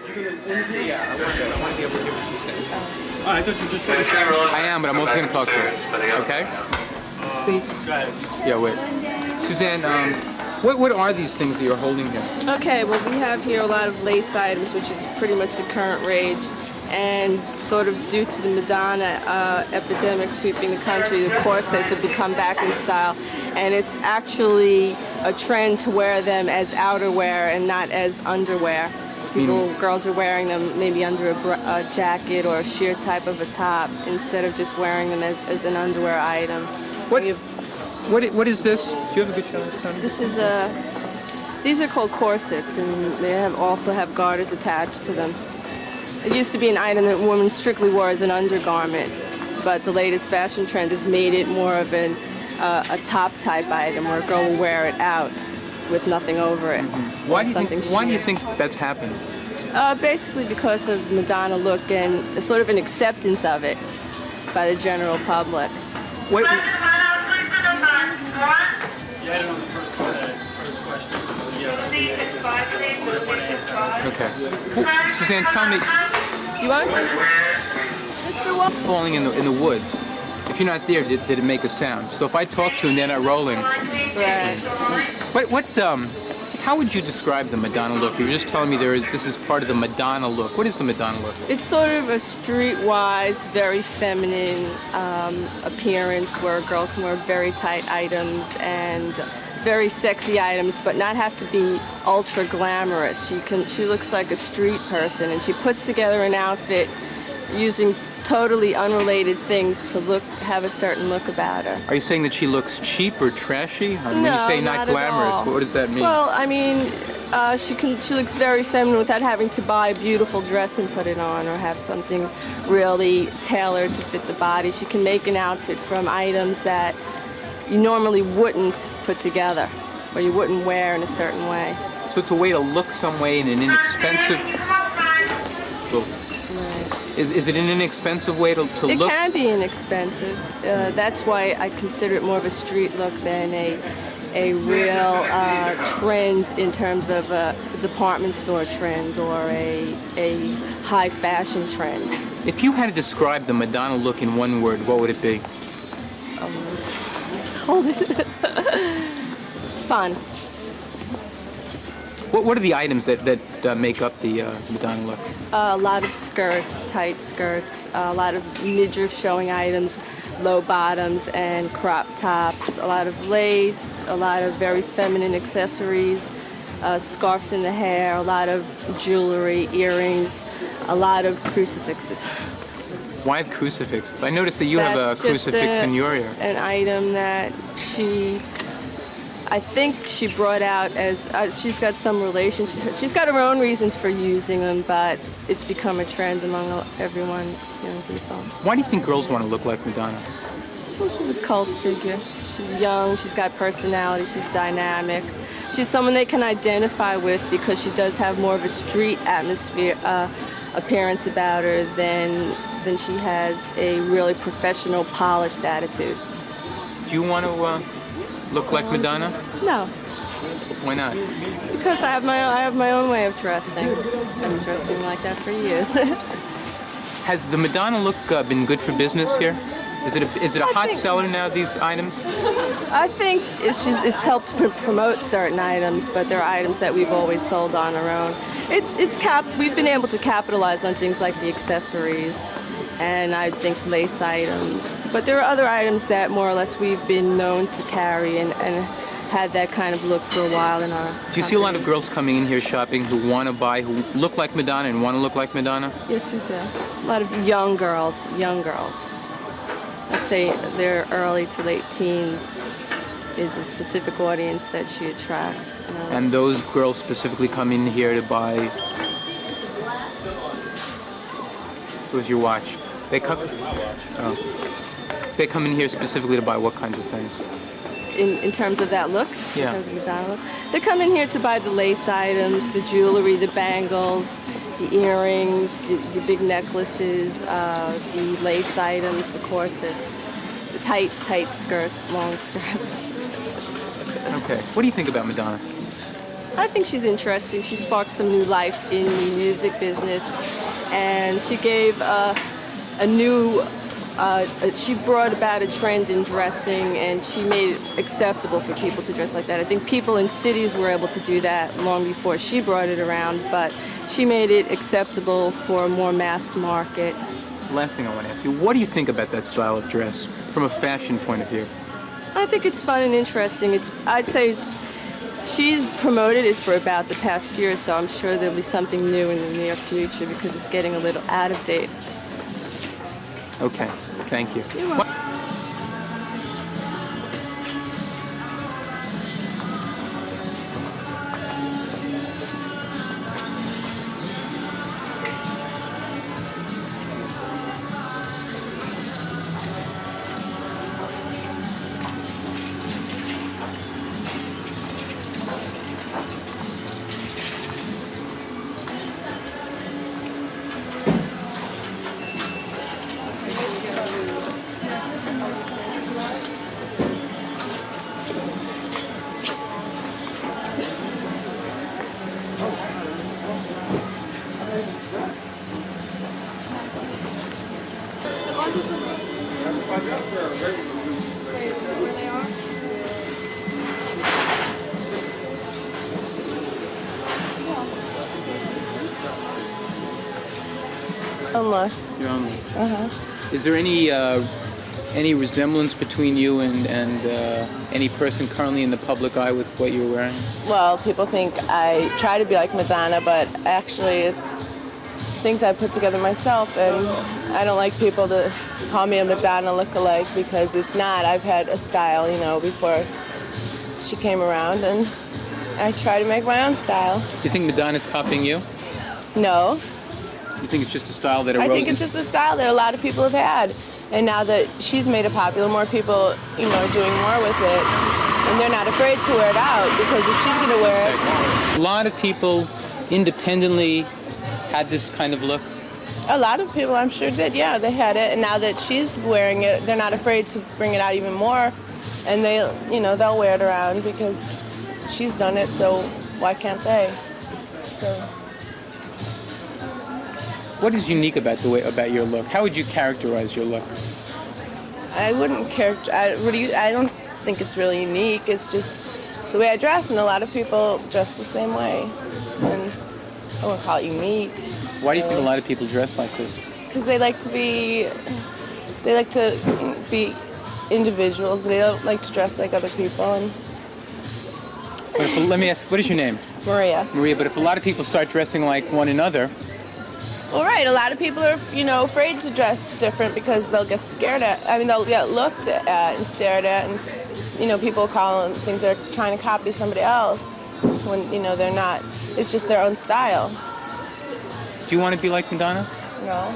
Yeah, I want to be able to hear what she says. Oh, I thought you just told us. I am, but I'm also going to talk to her. Okay? Go ahead. Yeah, wait. Suzanne, what are these things that you're holding here? Okay, well, we have here a lot of lace items, which is pretty much the current rage. And sort of due to the Madonna epidemic sweeping the country, the corsets have become back in style. And it's actually a trend to wear them as outerwear and not as underwear. Girls are wearing them maybe under a jacket or a sheer type of a top instead of just wearing them as an underwear item. What is this? Do you have a good shot? This is these are called corsets, and they also have garters attached to them. It used to be an item that women strictly wore as an undergarment, but the latest fashion trend has made it more of a top type item where a girl will wear it out with nothing over it. Mm-hmm. Why do you think that's happened? Basically because of Madonna look and sort of an acceptance of it by the general public. What? You had it on the first question. Okay. Suzanne, tell me. You want? Mr. Wolf? Falling in the woods. If you're not there, did it make a sound? So if I talk to you and they're not rolling. Right. How would you describe the Madonna look? You were just telling me this is part of the Madonna look. What is the Madonna look? It's sort of a streetwise, very feminine appearance where a girl can wear very tight items and very sexy items, but not have to be ultra glamorous. She looks like a street person, and she puts together an outfit using totally unrelated things to have a certain look about her. Are you saying that she looks cheap or trashy? When No, you say not glamorous, at all. what does that mean? Well, I mean, she looks very feminine without having to buy a beautiful dress and put it on or have something really tailored to fit the body. She can make an outfit from items that you normally wouldn't put together or you wouldn't wear in a certain way. So it's a way to look some way in an inexpensive... So, is it an inexpensive way to look? It can be inexpensive. That's why I consider it more of a street look than a real trend in terms of a department store trend or a high fashion trend. If you had to describe the Madonna look in one word, what would it be? Hold it. Fun. What are the items that make up the Madonna look? A lot of skirts, tight skirts, a lot of midriff showing items, low bottoms and crop tops, a lot of lace, a lot of very feminine accessories, scarves in the hair, a lot of jewelry, earrings, a lot of crucifixes. Why crucifixes? I noticed that you have a crucifix in your ear. An item that I think she brought out as, she's got some relationship, she's got her own reasons for using them, but it's become a trend among everyone, young people. Why do you think girls want to look like Madonna? Well, she's a cult figure. She's young, she's got personality, she's dynamic. She's someone they can identify with because she does have more of a street atmosphere, appearance about her than she has a really professional, polished attitude. Do you want to look like Madonna? No. Why not? Because I have my own way of dressing. I've been dressing like that for years. Has the Madonna look been good for business here? Is it a hot seller now, these items? I think it's helped promote certain items, but there are items that we've always sold on our own. We've been able to capitalize on things like the accessories and I think lace items. But there are other items that more or less we've been known to carry and had that kind of look for a while in our Do you see a lot of girls coming in here shopping who want to buy, who look like Madonna and want to look like Madonna? Yes, we do. A lot of young girls. I'd say their early to late teens is a specific audience that she attracts. And those girls specifically come in here to buy... Where's your watch? They come in here specifically to buy what kinds of things? In terms of that look? Yeah. In terms of Madonna look? They come in here to buy the lace items, the jewelry, the bangles, the earrings, the big necklaces, the lace items, the corsets, the tight skirts, long skirts. Okay. What do you think about Madonna? I think she's interesting. She sparked some new life in the music business, and she gave she brought about a trend in dressing, and she made it acceptable for people to dress like that. I think people in cities were able to do that long before she brought it around, but she made it acceptable for a more mass market. Last thing I want to ask you, what do you think about that style of dress from a fashion point of view? I think it's fun and interesting. She's promoted it for about the past year, so I'm sure there'll be something new in the near future because it's getting a little out of date. Okay, thank you. You're welcome. Unlocked. You're only. Is there any resemblance between you and any person currently in the public eye with what you're wearing? Well, people think I try to be like Madonna, but actually it's things I put together myself, and I don't like people to call me a Madonna lookalike because it's not. I've had a style, before she came around, and I try to make my own style. Do you think Madonna's copying you? No. You think it's just a style that arose? I think it's just a style that a lot of people have had. And now that she's made it popular, more people, are doing more with it. And they're not afraid to wear it out because if she's going to wear it... A lot of people independently had this kind of look? A lot of people, I'm sure, did. Yeah, they had it. And now that she's wearing it, they're not afraid to bring it out even more. And they'll wear it around because she's done it, so why can't they? So... What is unique about your look? How would you characterize your look? I wouldn't I don't think it's really unique. It's just the way I dress, and a lot of people dress the same way. And I wouldn't call it unique. Why do you think a lot of people dress like this? Because they like to be individuals. They don't like to dress like other people. And let me ask, what is your name? Maria. Maria, but if a lot of people start dressing like one another... Well, right. A lot of people are, afraid to dress different because they'll get scared at. They'll get looked at and stared at, and people call and think they're trying to copy somebody else when they're not. It's just their own style. Do you want to be like Madonna? No.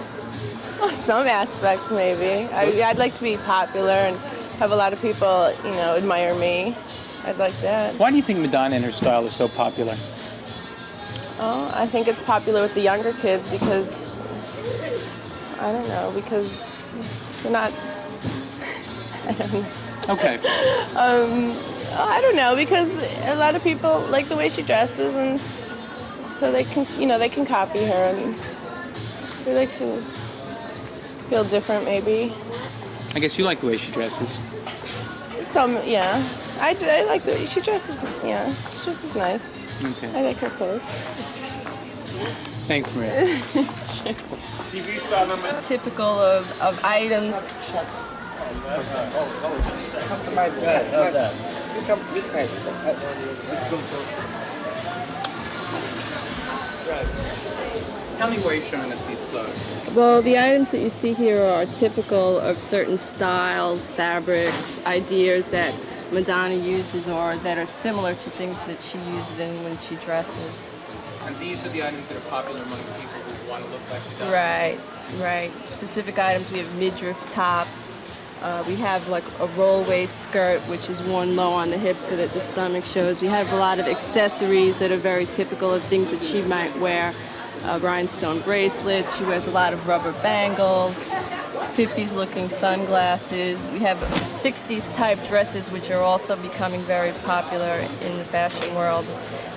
Well, some aspects maybe. I'd like to be popular and have a lot of people, admire me. I'd like that. Why do you think Madonna and her style are so popular? Oh, I think it's popular with the younger kids because, I don't know, because they're not, I don't know. Okay. I don't know, because a lot of people like the way she dresses, and so they can, they can copy her, and they like to feel different maybe. I guess you like the way she dresses. Yeah. I like the way she dresses, she dresses nice. Okay. I like her clothes. Thanks, Maria. Typical of items. Tell me why you're showing us these clothes. Well, the items that you see here are typical of certain styles, fabrics, ideas that Madonna uses or that are similar to things that she uses when she dresses. And these are the items that are popular among people who want to look like Madonna? Right. Specific items, we have midriff tops. We have like a roll waist skirt, which is worn low on the hips so that the stomach shows. We have a lot of accessories that are very typical of things that she might wear. Rhinestone bracelets. She wears a lot of rubber bangles. 50s looking sunglasses. We have 60s type dresses, which are also becoming very popular in the fashion world.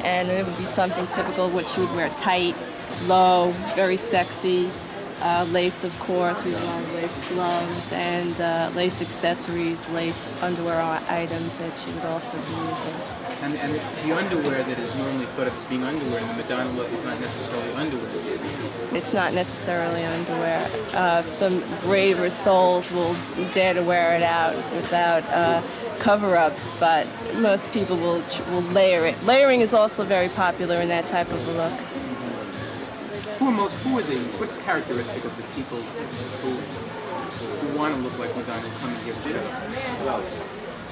And it would be something typical, which you would wear tight, low, very sexy. Lace, of course, we have a lot of lace gloves and lace accessories, lace underwear items that she would also be using. And the underwear that is normally thought of as being underwear in the Madonna look is not necessarily underwear. It's not necessarily underwear. Some braver souls will dare to wear it out without cover-ups, but most people will layer it. Layering is also very popular in that type of a look. What's characteristic of the people who want to look like Madonna who come and give a show?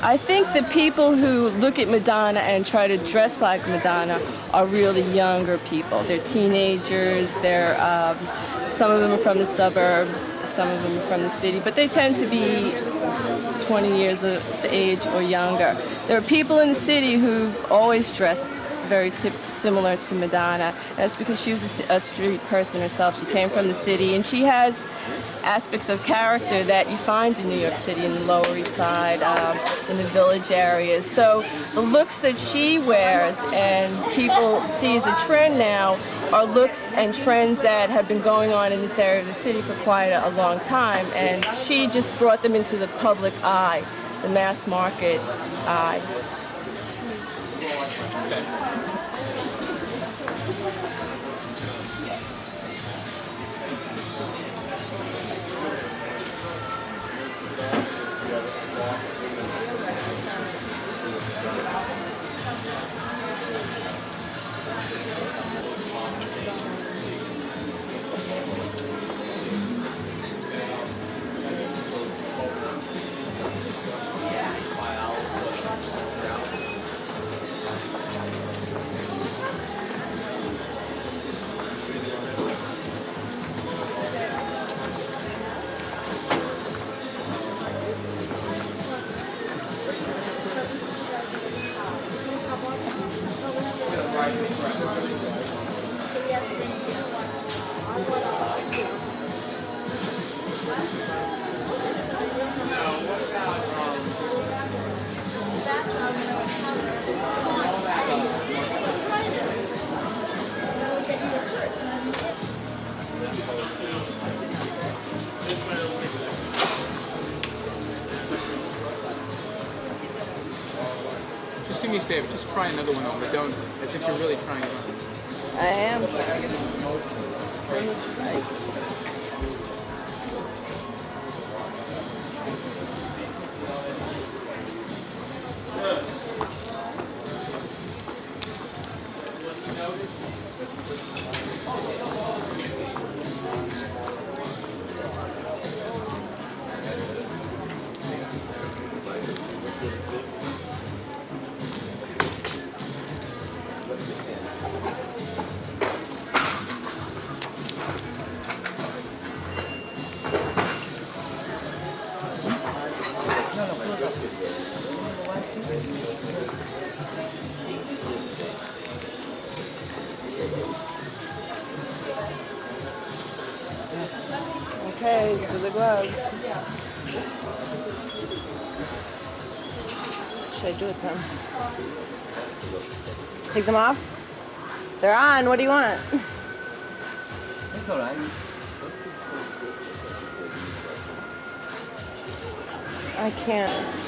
I think the people who look at Madonna and try to dress like Madonna are really younger people. They're teenagers, some of them are from the suburbs, some of them are from the city, but they tend to be 20 years of age or younger. There are people in the city who've always dressed very similar to Madonna, and that's because she was a street person herself. She came from the city, and she has aspects of character that you find in New York City, in the Lower East Side, in the village areas. So the looks that she wears and people see as a trend now are looks and trends that have been going on in this area of the city for quite a long time, and she just brought them into the public eye, the mass market eye. Just do me a favor, just try another one on, but don't, as if you're really trying it on. I am. Okay, these are the gloves. What should I do with them? Take them off? They're on. What do you want? It's all right. I can't.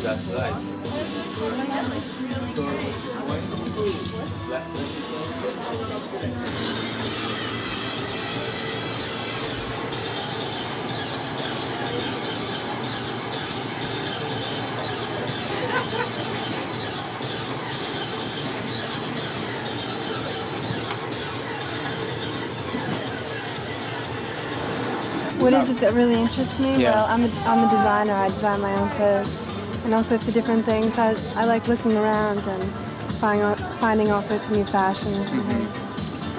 That's right. What is it that really interests me? Yeah. Well, I'm a designer. I design my own clothes and all sorts of different things. I like looking around and finding all sorts of new fashions and things.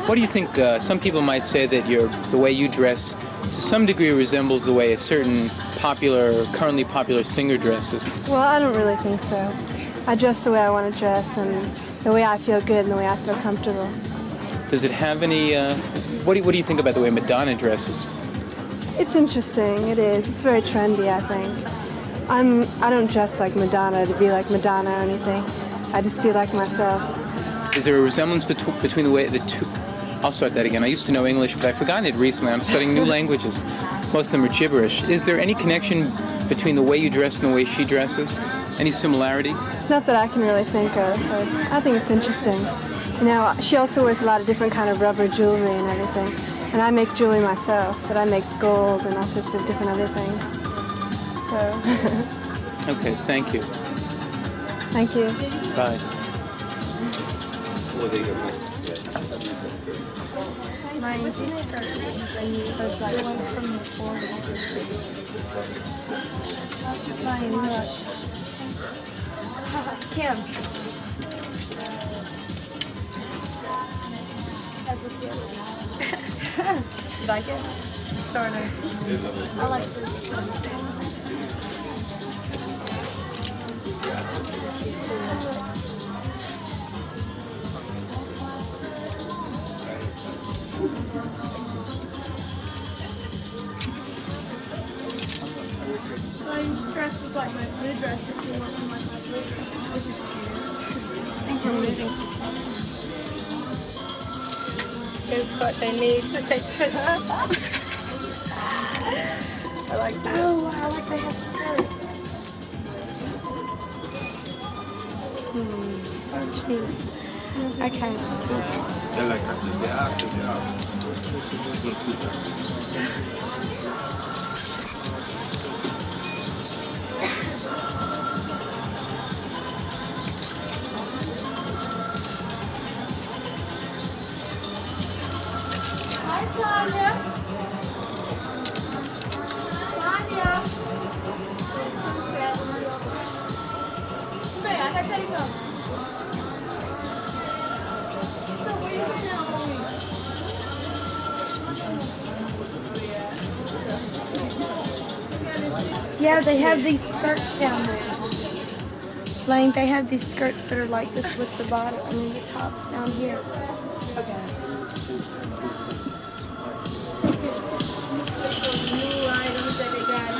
What do you think? Some people might say that the way you dress, to some degree, resembles the way a certain currently popular singer dresses. Well, I don't really think so. I dress the way I want to dress and the way I feel good and the way I feel comfortable. Does it have any? What do you think about the way Madonna dresses? It's interesting. It is. It's very trendy, I think. I don't dress like Madonna to be like Madonna or anything. I just be like myself. Is there a resemblance between the way the two? I'll start that again. I used to know English, but I've forgotten it recently. I'm studying new languages. Most of them are gibberish. Is there any connection between the way you dress and the way she dresses? Any similarity? Not that I can really think of, but I think it's interesting. You know, she also wears a lot of different kind of rubber jewelry and everything. And I make jewelry myself, but I make gold and all sorts of different other things. So. Okay, thank you. Thank you. Bye. Kim. You like it? Sort of. I like this. My dress is like my blue dress if you want to like my blue dress, which is cute. I think you're moving too fast. Here's what they need to take pictures. I like that. Oh wow, like they have skirts. So cheap. Okay. Hi Tanya. Tanya. Come here, I gotta tell you something. So where you going now, homie? Yeah, they have these skirts down there. Lane, they have these skirts that are like this with the bottom, I mean the tops down here. Okay. New items that they got.